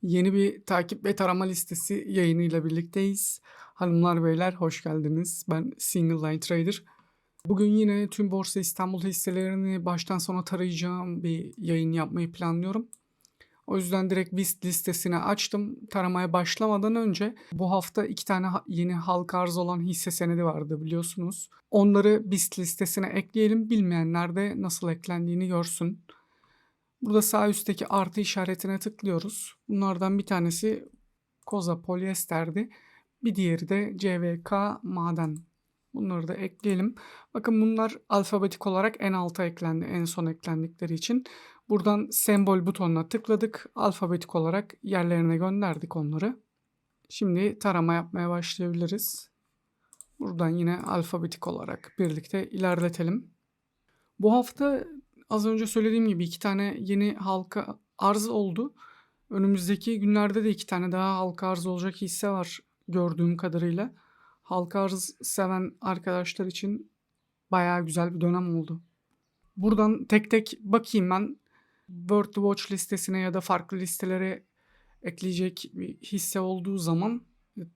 Yeni bir takip ve tarama listesi yayınıyla birlikteyiz. Hanımlar beyler hoş geldiniz. Ben Single Line Trader. Bugün yine tüm Borsa İstanbul hisselerini baştan sona tarayacağım bir yayın yapmayı planlıyorum. O yüzden direkt BIST listesini açtım. Taramaya başlamadan önce bu hafta 2 tane yeni halka arz olan hisse senedi vardı biliyorsunuz. Onları BIST listesine ekleyelim. Bilmeyenler de nasıl eklendiğini görsün. Burada sağ üstteki artı işaretine tıklıyoruz. Bunlardan bir tanesi Koza polyesterdi. Bir diğeri de CVK maden. Bunları da ekleyelim. Bakın bunlar alfabetik olarak en alta eklendi. En son eklendikleri için. Buradan sembol butonuna tıkladık. Alfabetik olarak yerlerine gönderdik onları. Şimdi tarama yapmaya başlayabiliriz. Buradan yine alfabetik olarak birlikte ilerletelim. Bu hafta az önce söylediğim gibi 2 tane yeni halka arz oldu. Önümüzdeki günlerde de 2 tane daha halka arz olacak hisse var gördüğüm kadarıyla. Halka arz seven arkadaşlar için bayağı güzel bir dönem oldu. Buradan tek tek bakayım ben. World to Watch listesine ya da farklı listelere ekleyecek bir hisse olduğu zaman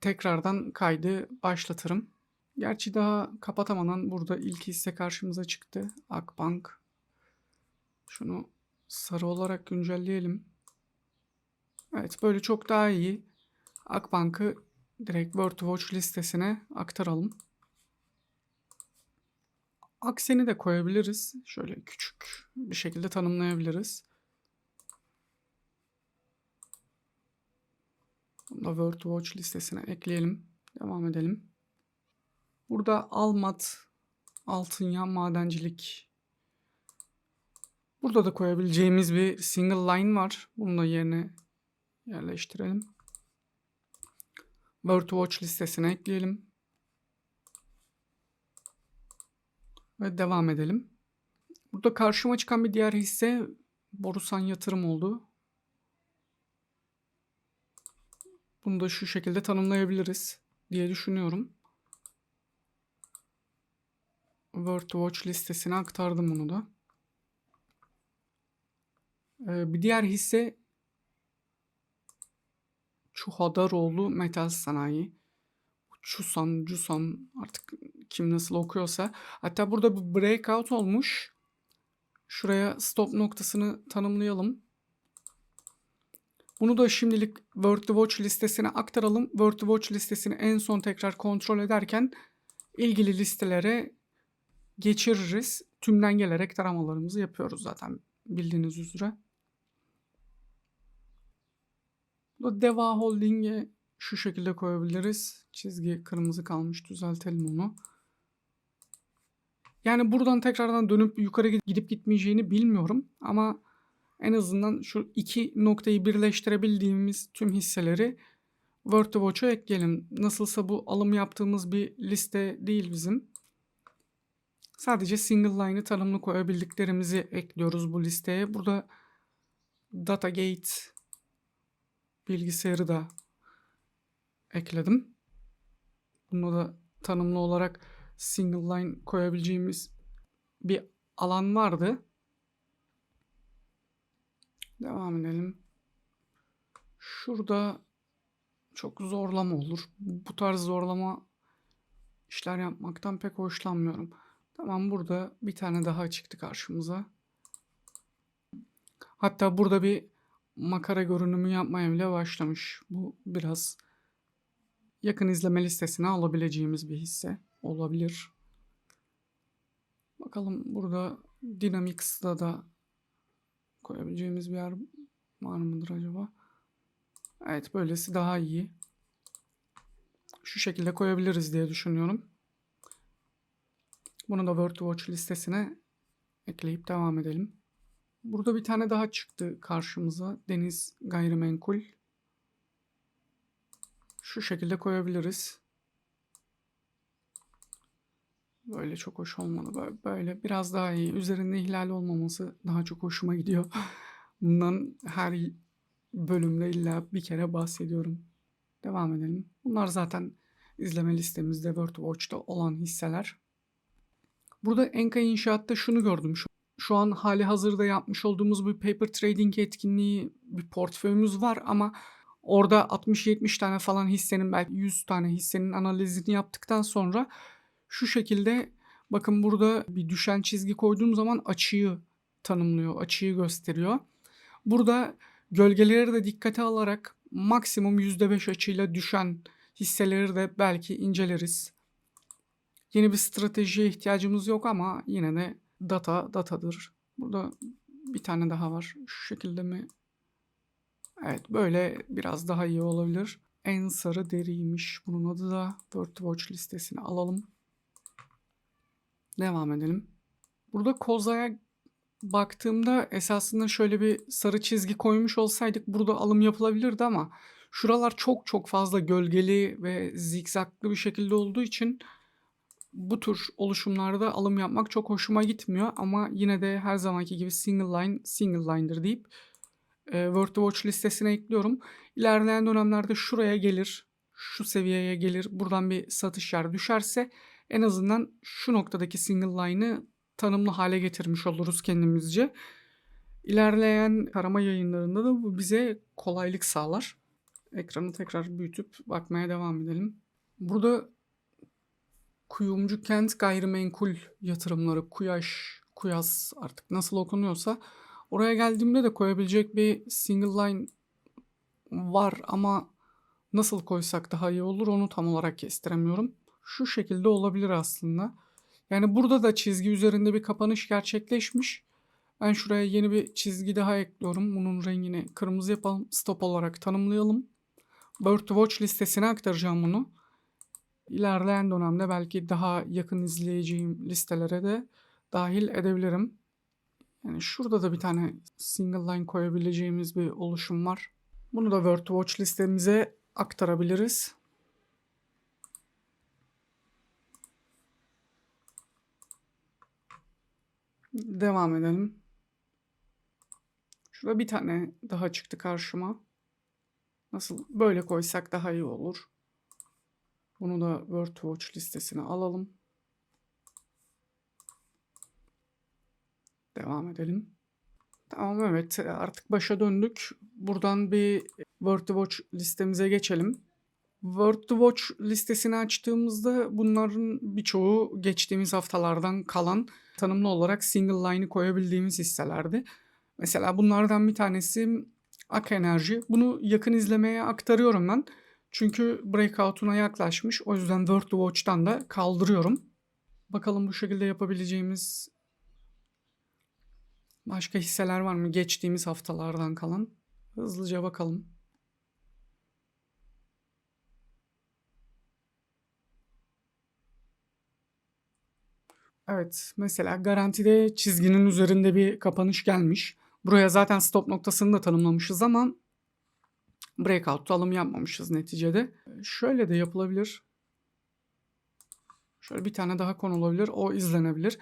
tekrardan kaydı başlatırım. Gerçi daha kapatamadan burada ilk hisse karşımıza çıktı. Akbank. Şunu sarı olarak güncelleyelim. Evet, böyle çok daha iyi. Akbank'ı direkt World to Watch listesine aktaralım. Aksen'i de koyabiliriz. Şöyle küçük bir şekilde tanımlayabiliriz. Bunu da World to Watch listesine ekleyelim. Devam edelim. Burada Almat, Altınya Madencilik. Burada da koyabileceğimiz bir single line var. Bunu da yerine yerleştirelim. World to Watch listesine ekleyelim. Ve devam edelim. Burada karşıma çıkan bir diğer hisse Borusan Yatırım oldu. Bunu da şu şekilde tanımlayabiliriz diye düşünüyorum. World to Watch listesine aktardım bunu da. Bir diğer hisse Çuhadaroğlu Metal Sanayi. Çusan, Cusan artık kim nasıl okuyorsa. Hatta burada bir breakout olmuş. Şuraya stop noktasını tanımlayalım. Bunu da şimdilik World to Watch listesine aktaralım. World to Watch listesini en son tekrar kontrol ederken ilgili listelere geçiririz. Tümden gelerek taramalarımızı yapıyoruz zaten bildiğiniz üzere. Bu da Deva Holding'e şu şekilde koyabiliriz. Çizgi kırmızı kalmış, düzeltelim onu. Yani buradan tekrardan dönüp yukarı gidip gitmeyeceğini bilmiyorum ama en azından şu iki noktayı birleştirebildiğimiz tüm hisseleri World to Watch'a ekleyelim. Nasılsa bu alım yaptığımız bir liste değil bizim. Sadece single line'ı tanımlı koyabildiklerimizi ekliyoruz bu listeye. Burada Datagate bilgisayarı da ekledim. Bunu da tanımlı olarak single line koyabileceğimiz bir alan vardı. Devam edelim. Şurada çok zorlama olur. Bu tarz zorlama işler yapmaktan pek hoşlanmıyorum. Tamam, burada bir tane daha çıktı karşımıza. Hatta burada bir makara görünümü yapmaya bile başlamış. Bu biraz yakın izleme listesine alabileceğimiz bir hisse olabilir. Bakalım burada Dynamics'da da koyabileceğimiz bir yer var mıdır acaba? Evet, böylesi daha iyi. Şu şekilde koyabiliriz diye düşünüyorum. Bunu da World to Watch listesine ekleyip devam edelim. Burada bir tane daha çıktı karşımıza. Deniz Gayrimenkul. Şu şekilde koyabiliriz. Böyle çok hoş olmadı. Böyle biraz daha iyi. Üzerinde ihlal olmaması daha çok hoşuma gidiyor. Bundan her bölümde illa bir kere bahsediyorum. Devam edelim. Bunlar zaten izleme listemizde World to Watch'ta olan hisseler. Burada Enka İnşaat'ta şunu gördüm. şu an hali hazırda yapmış olduğumuz bir paper trading etkinliği, bir portföyümüz var ama orada 60-70 tane falan hissenin, belki 100 tane hissenin analizini yaptıktan sonra şu şekilde, bakın burada bir düşen çizgi koyduğum zaman açıyı tanımlıyor, açıyı gösteriyor. Burada gölgeleri de dikkate alarak maksimum %5 açıyla düşen hisseleri de belki inceleriz. Yeni bir stratejiye ihtiyacımız yok ama yine de datadır. Burada bir tane daha var. Şu şekilde mi? Evet, böyle biraz daha iyi olabilir. En sarı deriymiş. Bunun adı da World Watch listesine alalım. Devam edelim. Burada Koza'ya baktığımda esasında şöyle bir sarı çizgi koymuş olsaydık burada alım yapılabilirdi ama şuralar çok çok fazla gölgeli ve zikzaklı bir şekilde olduğu için bu tür oluşumlarda alım yapmak çok hoşuma gitmiyor ama yine de her zamanki gibi single line'dır deyip World Watch listesine ekliyorum. İlerleyen dönemlerde şuraya gelir, şu seviyeye gelir, buradan bir satış yer düşerse en azından şu noktadaki single line'ı tanımlı hale getirmiş oluruz kendimizce. İlerleyen tarama yayınlarında da bu bize kolaylık sağlar. Ekranı tekrar büyütüp bakmaya devam edelim. Burada Kuyumcu Kent Gayrimenkul Yatırımları, Kuyas artık nasıl okunuyorsa, oraya geldiğimde de koyabilecek bir single line var ama nasıl koysak daha iyi olur onu tam olarak kestiremiyorum. Şu şekilde olabilir aslında. Yani burada da çizgi üzerinde bir kapanış gerçekleşmiş. Ben şuraya yeni bir çizgi daha ekliyorum. Bunun rengini kırmızı yapalım. Stop olarak tanımlayalım. Bird Watch listesine aktaracağım bunu. İlerleyen dönemde belki daha yakın izleyeceğim listelere de dahil edebilirim. Yani şurada da bir tane single line koyabileceğimiz bir oluşum var. Bunu da World Watch listemize aktarabiliriz. Devam edelim. Şurada bir tane daha çıktı karşıma. Nasıl böyle koysak daha iyi olur. Bunu da World Watch listesine alalım. Devam edelim. Tamam, evet, artık başa döndük. Buradan bir World Watch listemize geçelim. World Watch listesini açtığımızda bunların birçoğu geçtiğimiz haftalardan kalan tanımlı olarak single line'ı koyabildiğimiz hisselerdi. Mesela bunlardan bir tanesi Ak Enerji. Bunu yakın izlemeye aktarıyorum ben. Çünkü breakout'una yaklaşmış. O yüzden World Watch'tan da kaldırıyorum. Bakalım bu şekilde yapabileceğimiz başka hisseler var mı geçtiğimiz haftalardan kalan? Hızlıca bakalım. Evet, mesela garantide çizginin üzerinde bir kapanış gelmiş. Buraya zaten stop noktasını da tanımlamışız ama breakout'ta alım yapmamışız neticede. Şöyle de yapılabilir. Şöyle bir tane daha konulabilir. O izlenebilir.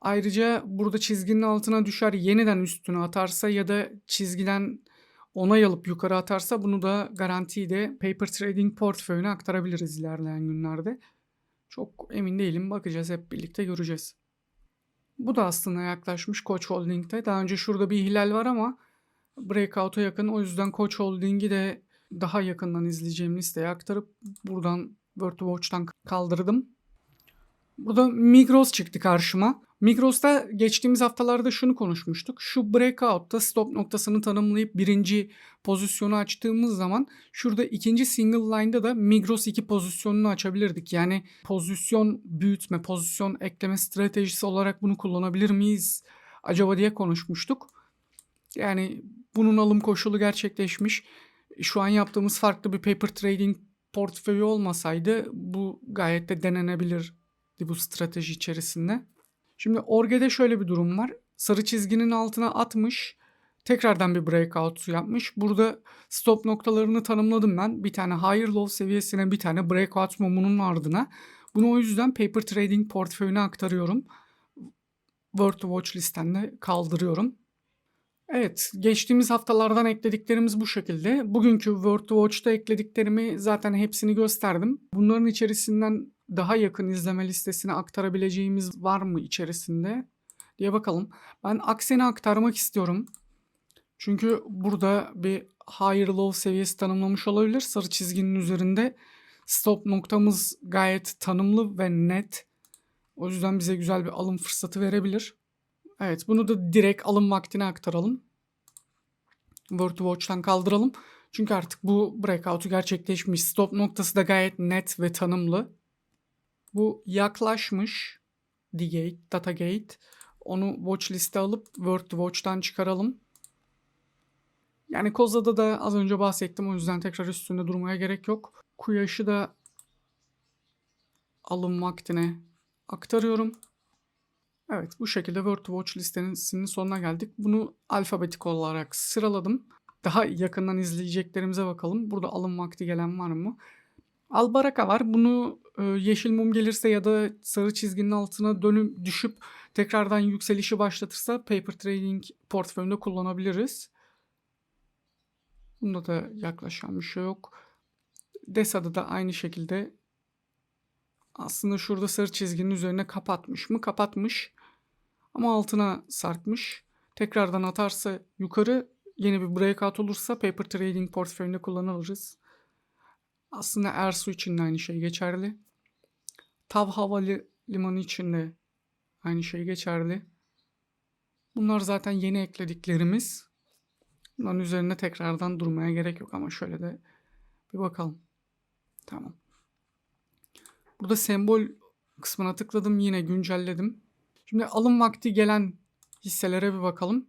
Ayrıca burada çizginin altına düşer, yeniden üstüne atarsa ya da çizgiden onay alıp yukarı atarsa bunu da garantiyi de paper trading portföyüne aktarabiliriz ilerleyen günlerde. Çok emin değilim. Bakacağız, hep birlikte göreceğiz. Bu da aslında yaklaşmış Koç Holding'de. Daha önce şurada bir hilal var ama breakout'a yakın. O yüzden Koç Holding'i de daha yakından izleyeceğim listeye aktarıp buradan World Watch'tan kaldırdım. Burada Migros çıktı karşıma. Migros'ta geçtiğimiz haftalarda şunu konuşmuştuk. Şu breakout'ta stop noktasını tanımlayıp birinci pozisyonu açtığımız zaman şurada ikinci single line'da da Migros 2 pozisyonunu açabilirdik. Yani pozisyon büyütme, pozisyon ekleme stratejisi olarak bunu kullanabilir miyiz acaba diye konuşmuştuk. Yani bunun alım koşulu gerçekleşmiş. Şu an yaptığımız farklı bir paper trading portföyü olmasaydı bu gayet de denenebilir bu strateji içerisinde. Şimdi Orge'de şöyle bir durum var. Sarı çizginin altına atmış. Tekrardan bir breakout yapmış. Burada stop noktalarını tanımladım ben. Bir tane higher low seviyesine, bir tane breakout mumunun ardına. Bunu o yüzden paper trading portföyüne aktarıyorum. World Watch listemde kaldırıyorum. Evet, geçtiğimiz haftalardan eklediklerimiz bu şekilde. Bugünkü World Watch'ta eklediklerimi zaten hepsini gösterdim. Bunların içerisinden daha yakın izleme listesine aktarabileceğimiz var mı içerisinde diye bakalım. Ben akseni aktarmak istiyorum. Çünkü burada bir higher low seviyesi tanımlamış olabilir. Sarı çizginin üzerinde stop noktamız gayet tanımlı ve net. O yüzden bize güzel bir alım fırsatı verebilir. Evet, bunu da direkt alım vaktine aktaralım. Word to Watch'tan kaldıralım. Çünkü artık bu breakout'u gerçekleşmiş. Stop noktası da gayet net ve tanımlı. Bu yaklaşmış. D-Gate, Datagate. Onu watch liste alıp Word to Watch'tan çıkaralım. Yani Koza'da da az önce bahsettim. O yüzden tekrar üstünde durmaya gerek yok. Kuyaş'ı da alım vaktine aktarıyorum. Evet, bu şekilde Word to Watch listesinin sonuna geldik. Bunu alfabetik olarak sıraladım. Daha yakından izleyeceklerimize bakalım. Burada alım vakti gelen var mı? Albaraka var. Bunu yeşil mum gelirse ya da sarı çizginin altına dönüp düşüp tekrardan yükselişi başlatırsa paper trading portföyünde kullanabiliriz. Bunda da yaklaşan bir şey yok. DESA'da da aynı şekilde aslında şurada sarı çizginin üzerine kapatmış mı? Kapatmış. Ama altına sarkmış. Tekrardan atarsa yukarı yeni bir breakout olursa paper trading portföyünde kullanırız. Aslında Ersu için de aynı şey geçerli. Tav Havalimanı için de aynı şey geçerli. Bunlar zaten yeni eklediklerimiz. Bunların üzerine tekrardan durmaya gerek yok ama şöyle de bir bakalım. Tamam. Burada sembol kısmına tıkladım. Yine güncelledim. Şimdi alım vakti gelen hisselere bir bakalım.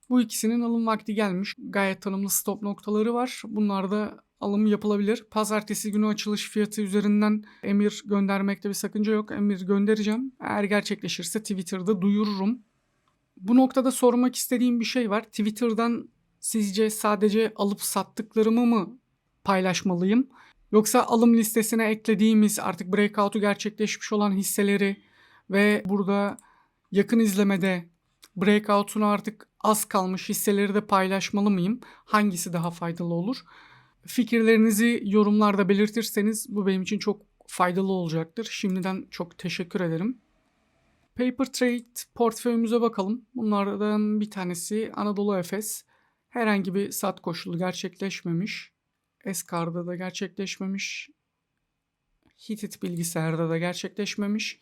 Bu ikisinin alım vakti gelmiş. Gayet tanımlı stop noktaları var. Bunlarda alım yapılabilir. Pazartesi günü açılış fiyatı üzerinden emir göndermekte bir sakınca yok. Emir göndereceğim. Eğer gerçekleşirse Twitter'da duyururum. Bu noktada sormak istediğim bir şey var. Twitter'dan sizce sadece alıp sattıklarımı mı paylaşmalıyım? Yoksa alım listesine eklediğimiz artık breakout'u gerçekleşmiş olan hisseleri ve burada yakın izlemede breakout'un artık az kalmış hisseleri de paylaşmalı mıyım? Hangisi daha faydalı olur? Fikirlerinizi yorumlarda belirtirseniz bu benim için çok faydalı olacaktır. Şimdiden çok teşekkür ederim. Paper Trade portföyümüze bakalım. Bunlardan bir tanesi Anadolu Efes. Herhangi bir sat koşulu gerçekleşmemiş. Eskar'da da gerçekleşmemiş. Hitit bilgisayarda da gerçekleşmemiş.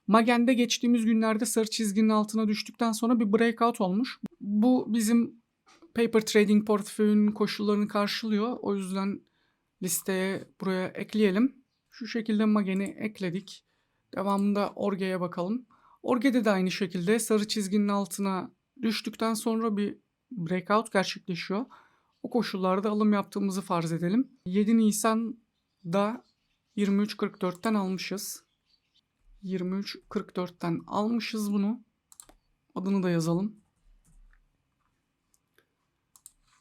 Magen'de geçtiğimiz günlerde sarı çizginin altına düştükten sonra bir breakout olmuş. Bu bizim paper trading portföyünün koşullarını karşılıyor. O yüzden listeye buraya ekleyelim. Şu şekilde Magen'i ekledik. Devamında Orge'ye bakalım. Orge'de de aynı şekilde sarı çizginin altına düştükten sonra bir breakout gerçekleşiyor. O koşullarda alım yaptığımızı farz edelim. 7 Nisan'da 23.44'ten almışız. 23.44'ten almışız bunu. Adını da yazalım.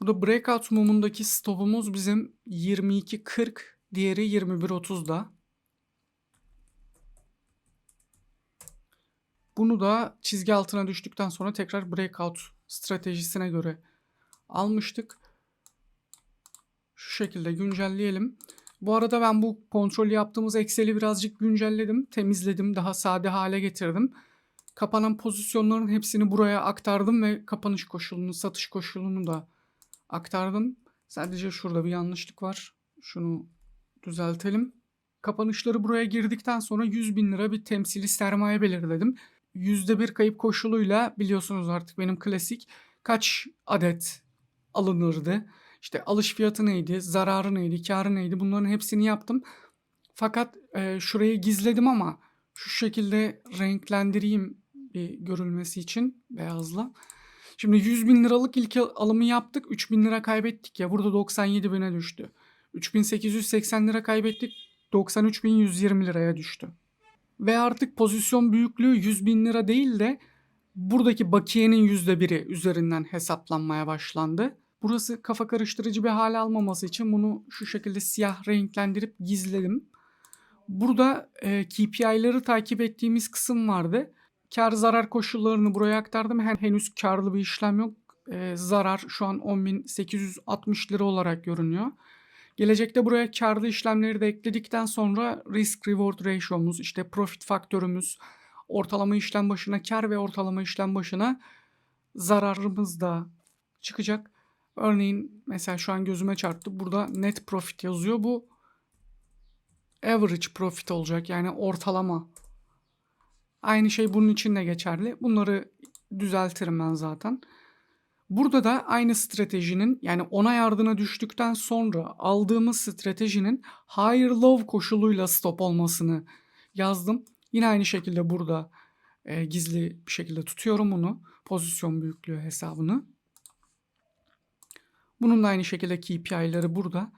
Burada breakout mumundaki stopumuz bizim 22.40, diğeri 21.30'da. Bunu da çizgi altına düştükten sonra tekrar breakout stratejisine göre almıştık. Şu şekilde güncelleyelim. Bu arada ben bu kontrolü yaptığımız Excel'i birazcık güncelledim. Temizledim. Daha sade hale getirdim. Kapanan pozisyonların hepsini buraya aktardım ve kapanış koşulunu, satış koşulunu da aktardım. Sadece şurada bir yanlışlık var. Şunu düzeltelim. Kapanışları buraya girdikten sonra 100.000 lira bir temsili sermaye belirledim. %1 kayıp koşuluyla biliyorsunuz artık benim klasik kaç adet alınırdı. İşte alış fiyatı neydi, zararı neydi, kârı neydi, bunların hepsini yaptım. Fakat şurayı gizledim ama şu şekilde renklendireyim bir görülmesi için beyazla. Şimdi 100.000 liralık ilk alımı yaptık. 3.000 lira kaybettik ya, burada 97.000'e düştü. 3.880 lira kaybettik. 93.120 liraya düştü. Ve artık pozisyon büyüklüğü 100.000 lira değil de buradaki bakiyenin %1'i üzerinden hesaplanmaya başlandı. Burası kafa karıştırıcı bir hale almaması için bunu şu şekilde siyah renklendirip gizledim. Burada KPI'ları takip ettiğimiz kısım vardı. Kar zarar koşullarını buraya aktardım. Henüz karlı bir işlem yok. Zarar şu an 10.860 lira olarak görünüyor. Gelecekte buraya karlı işlemleri de ekledikten sonra risk reward ratio'muz, işte profit faktörümüz, ortalama işlem başına kar ve ortalama işlem başına zararımız da çıkacak. Örneğin mesela şu an gözüme çarptı. Burada net profit yazıyor. Bu average profit olacak. Yani ortalama. Aynı şey bunun için de geçerli. Bunları düzeltirim ben zaten. Burada da aynı stratejinin, yani onay ardına düştükten sonra aldığımız stratejinin higher low koşuluyla stop olmasını yazdım. Yine aynı şekilde burada gizli bir şekilde tutuyorum bunu. Pozisyon büyüklüğü hesabını. Bunun da aynı şekilde KPI'leri burada.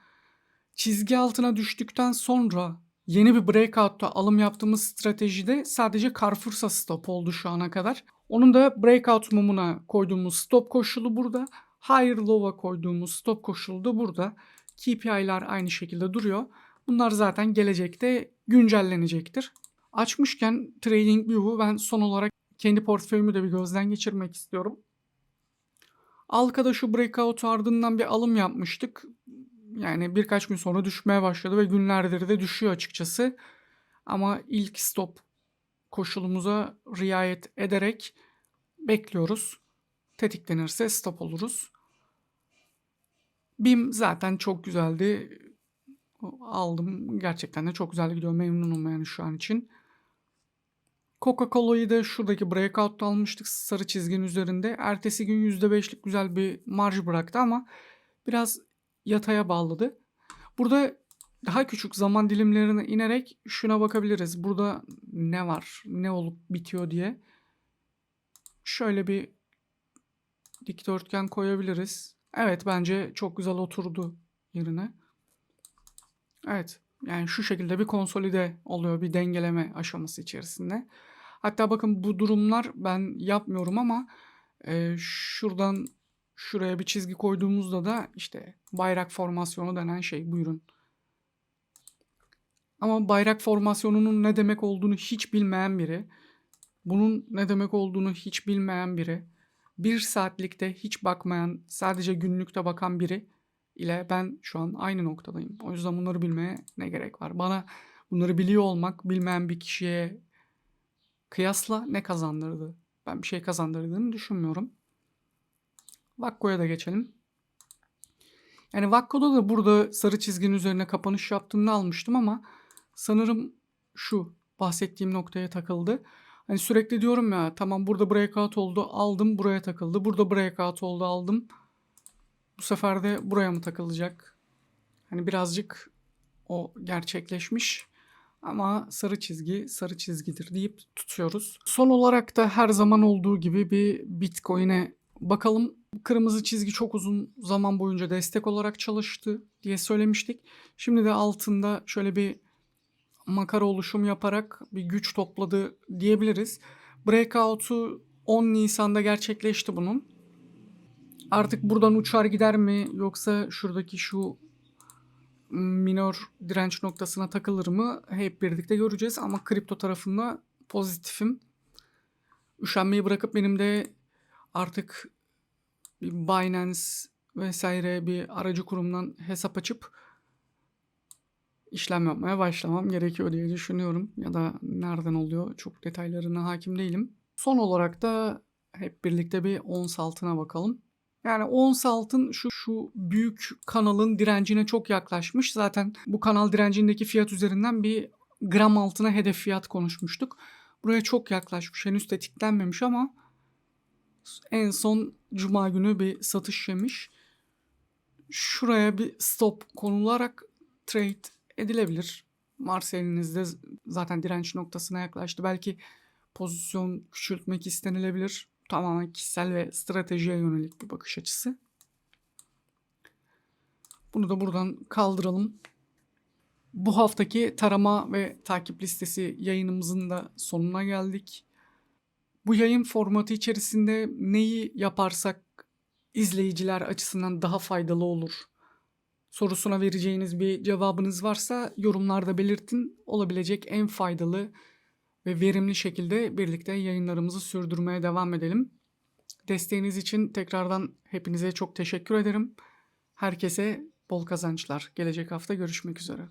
Çizgi altına düştükten sonra yeni bir breakout'ta alım yaptığımız stratejide sadece Carrefour'sa stop oldu şu ana kadar. Onun da breakout mumuna koyduğumuz stop koşulu burada. Higher low'a koyduğumuz stop koşulu da burada. KPI'ler aynı şekilde duruyor. Bunlar zaten gelecekte güncellenecektir. Açmışken TradingView'u ben son olarak kendi portföyümü de bir gözden geçirmek istiyorum. Alka'da şu breakout ardından bir alım yapmıştık. Yani birkaç gün sonra düşmeye başladı ve günlerdir de düşüyor açıkçası. Ama ilk stop koşulumuza riayet ederek bekliyoruz. Tetiklenirse stop oluruz. BİM zaten çok güzeldi. Aldım. Gerçekten de çok güzel gidiyor. Memnunum yani şu an için. Coca-Cola'yı da şuradaki breakout'ta almıştık sarı çizginin üzerinde. Ertesi gün %5'lik güzel bir marj bıraktı ama biraz yataya bağladı. Burada daha küçük zaman dilimlerine inerek şuna bakabiliriz. Burada ne var, ne olup bitiyor diye. Şöyle bir dikdörtgen koyabiliriz. Evet, bence çok güzel oturdu yerine. Evet, yani şu şekilde bir konsolide oluyor bir dengeleme aşaması içerisinde. Hatta bakın bu durumlar ben yapmıyorum ama şuradan şuraya bir çizgi koyduğumuzda da işte bayrak formasyonu denen şey, buyurun. Ama bayrak formasyonunun ne demek olduğunu hiç bilmeyen biri, bunun ne demek olduğunu hiç bilmeyen biri, bir saatlikte hiç bakmayan, sadece günlükte bakan biri ile ben şu an aynı noktadayım. O yüzden bunları bilmeye ne gerek var? Bana bunları biliyor olmak bilmeyen bir kişiye kıyasla ne kazandırdı? Ben bir şey kazandırdığını düşünmüyorum. Vakko'ya da geçelim. Yani Vakko'da da burada sarı çizginin üzerine kapanış yaptığını almıştım ama sanırım şu bahsettiğim noktaya takıldı. Hani sürekli diyorum ya, tamam burada breakout oldu aldım, buraya takıldı. Burada breakout oldu aldım. Bu sefer de buraya mı takılacak? Hani birazcık o gerçekleşmiş. Ama sarı çizgi sarı çizgidir deyip tutuyoruz. Son olarak da her zaman olduğu gibi bir Bitcoin'e bakalım. Kırmızı çizgi çok uzun zaman boyunca destek olarak çalıştı diye söylemiştik. Şimdi de altında şöyle bir makara oluşum yaparak bir güç topladı diyebiliriz. Breakout'u 10 Nisan'da gerçekleşti bunun. Artık buradan uçar gider mi, yoksa şuradaki şu minor direnç noktasına takılır mı hep birlikte göreceğiz. Ama kripto tarafında pozitifim. Üşenmeyi bırakıp benim de artık bir Binance vesaire bir aracı kurumdan hesap açıp işlem yapmaya başlamam gerekiyor diye düşünüyorum. Ya da nereden oluyor, çok detaylarına hakim değilim. Son olarak da hep birlikte bir ons altına bakalım. Yani ons altın şu büyük kanalın direncine çok yaklaşmış. Zaten bu kanal direncindeki fiyat üzerinden bir gram altına hedef fiyat konuşmuştuk. Buraya çok yaklaşmış. Henüz tetiklenmemiş ama en son cuma günü bir satış yemiş. Şuraya bir stop konularak trade edilebilir. Varsa elinizde, zaten direnç noktasına yaklaştı. Belki pozisyon küçültmek istenilebilir. Tamamen kişisel ve stratejiye yönelik bir bakış açısı. Bunu da buradan kaldıralım. Bu haftaki tarama ve takip listesi yayınımızın da sonuna geldik. Bu yayın formatı içerisinde neyi yaparsak izleyiciler açısından daha faydalı olur sorusuna vereceğiniz bir cevabınız varsa yorumlarda belirtin. Olabilecek en faydalı ve verimli şekilde birlikte yayınlarımızı sürdürmeye devam edelim. Desteğiniz için tekrardan hepinize çok teşekkür ederim. Herkese bol kazançlar. Gelecek hafta görüşmek üzere.